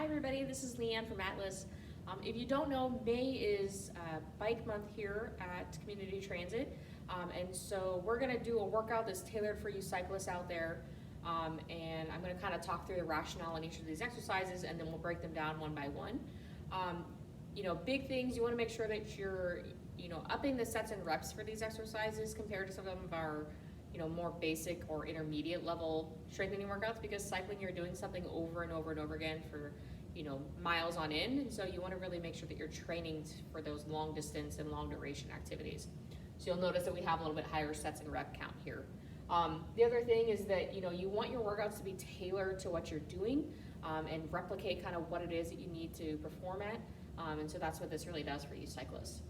Hi everybody, this is Leanne from Atlas. If you don't know, May is Bike Month here at Community Transit. And so we're gonna do a workout that's tailored for you cyclists out there. And I'm gonna kind of talk through the rationale in each of these exercises, and then we'll break them down one by one. Big things, you wanna make sure that you're, upping the sets and reps for these exercises compared to some of our more basic or intermediate level strengthening workouts, because cycling, you're doing something over and over and over again for miles on end, and so you want to really make sure that you're training for those long distance and long duration activities. So you'll notice that we have a little bit higher sets and rep count here. The other thing is that you want your workouts to be tailored to what you're doing and replicate kind of what it is that you need to perform at, and so that's what this really does for you cyclists.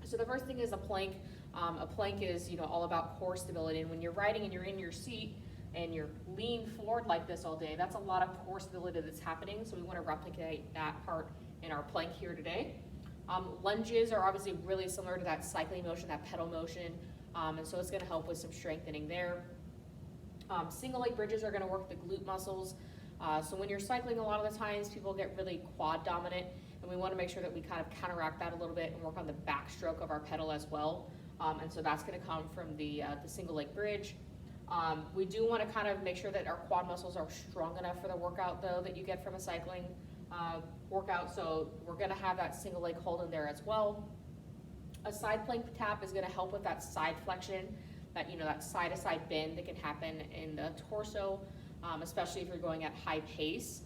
So the first thing is a plank. A plank is all about core stability, and when you're riding and you're in your seat and you're leaned forward like this all day, that's a lot of core stability that's happening, so we want to replicate that part in our plank here today. Lunges are obviously really similar to that cycling motion, that pedal motion, and so it's going to help with some strengthening there. Single leg bridges are going to work the glute muscles. So when you're cycling, a lot of the times people get really quad dominant, and we want to make sure that we kind of counteract that a little bit and work on the backstroke of our pedal as well. And so that's going to come from the single leg bridge. We do want to kind of make sure that our quad muscles are strong enough for the workout though that you get from a cycling workout. So we're going to have that single leg hold in there as well. A side plank tap is going to help with that side flexion, that that side to side bend that can happen in the torso, especially if you're going at high pace.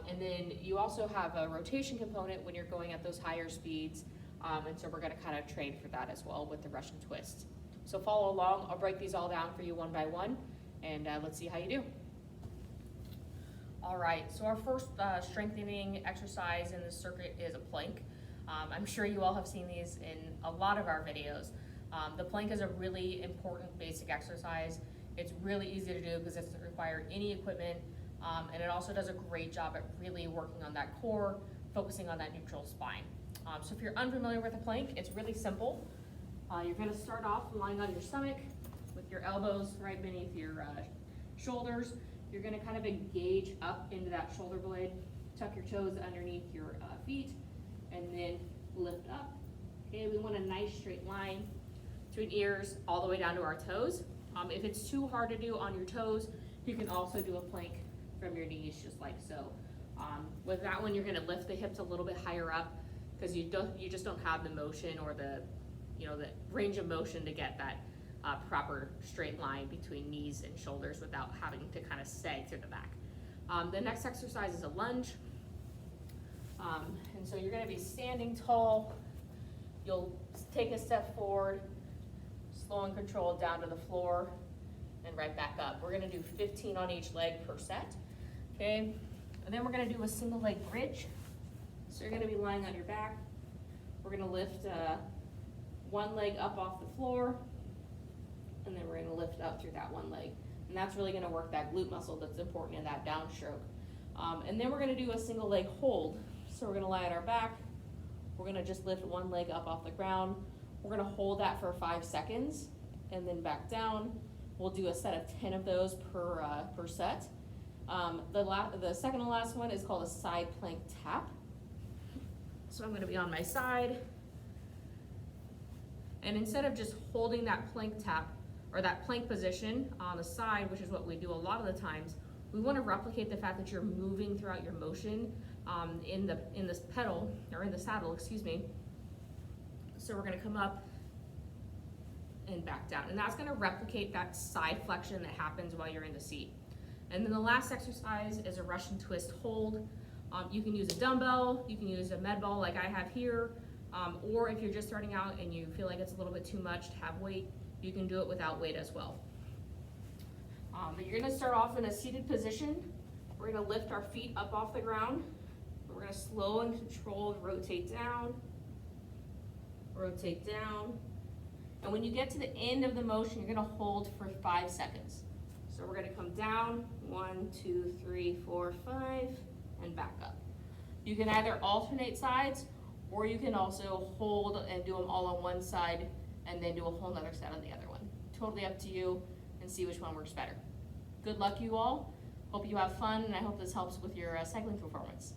And then you also have a rotation component when you're going at those higher speeds. And so we're going to kind of train for that as well with the Russian twist. So follow along. I'll break these all down for you one by one, and let's see how you do. All right, so our first strengthening exercise in the circuit is a plank. I'm sure you all have seen these in a lot of our videos. The plank is a really important basic exercise. It's really easy to do because it doesn't require any equipment, and it also does a great job at really working on that core, focusing on that neutral spine. So if you're unfamiliar with a plank, it's really simple. You're going to start off lying on your stomach with your elbows right beneath your shoulders. You're going to kind of engage up into that shoulder blade, tuck your toes underneath your feet, and then lift up. Okay, we want a nice straight line between ears all the way down to our toes. If it's too hard to do on your toes, you can also do a plank from your knees just like so. With that one, you're going to lift the hips a little bit higher up, because you just don't have the motion or the the range of motion to get that proper straight line between knees and shoulders without having to kind of sag through the back. The next exercise is a lunge, and so you're going to be standing tall. You'll take a step forward, slow and controlled down to the floor, and right back up. We're going to do 15 on each leg per set. Okay, and then we're going to do a single leg bridge. So you're going to be lying on your back. We're going to lift one leg up off the floor, and then we're going to lift up through that one leg. And that's really going to work that glute muscle that's important in that downstroke. And then we're going to do a single leg hold. So we're going to lie on our back. We're going to just lift one leg up off the ground. We're going to hold that for 5 seconds and then back down. We'll do a set of 10 of those per set. The second and last one is called a side plank tap. So I'm going to be on my side, and instead of just holding that plank tap or that plank position on the side, which is what we do a lot of the times, we want to replicate the fact that you're moving throughout your motion in this pedal, or in the saddle, excuse me. So we're going to come up and back down, and that's going to replicate that side flexion that happens while you're in the seat. And then the last exercise is a Russian twist hold. You can use a dumbbell, you can use a med ball like I have here, or if you're just starting out and you feel like it's a little bit too much to have weight, you can do it without weight as well. But you're going to start off in a seated position. We're going to lift our feet up off the ground. We're going to slow and controlled rotate down, and when you get to the end of the motion, you're going to hold for 5 seconds. So we're going to come down, 1, 2, 3, 4, 5, and back up. You can either alternate sides, or you can also hold and do them all on one side and then do a whole nother set on the other one. Totally up to you, and see which one works better. Good luck, you all. Hope you have fun, and I hope this helps with your cycling performance.